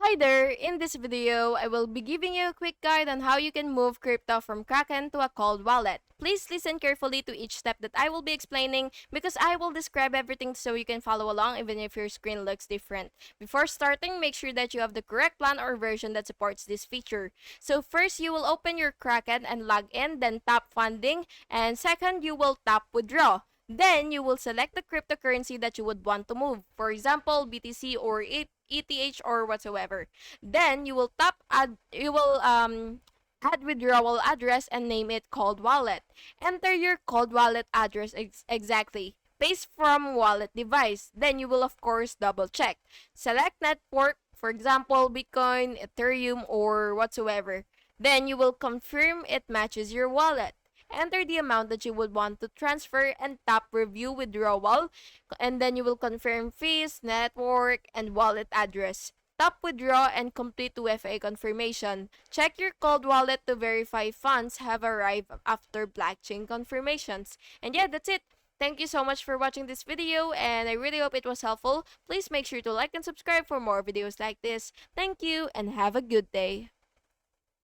Hi there! In this video, I will be giving you a quick guide on how you can move crypto from Kraken to a cold wallet. Please listen carefully to each step that I will be explaining because I will describe everything so you can follow along even if your screen looks different. Before starting, make sure that you have the correct plan or version that supports this feature. So first, you will open your Kraken and log in, then tap funding, and second, you will tap withdraw. Then you will select the cryptocurrency that you would want to move. For example, BTC or ETH or whatsoever. Then you will add withdrawal address and name it cold wallet. Enter your cold wallet address exactly. Paste from wallet device. Then you will of course double check. Select network, for example, Bitcoin, Ethereum or whatsoever. Then you will confirm it matches your wallet. Enter the amount that you would want to transfer and tap review withdrawal, and then you will confirm fees, network, and wallet address. Tap withdraw and complete 2FA confirmation. Check your cold wallet to verify funds have arrived after blockchain confirmations. And yeah, that's it. Thank you so much for watching this video and I really hope it was helpful. Please make sure to like and subscribe for more videos like this. Thank you and have a good day.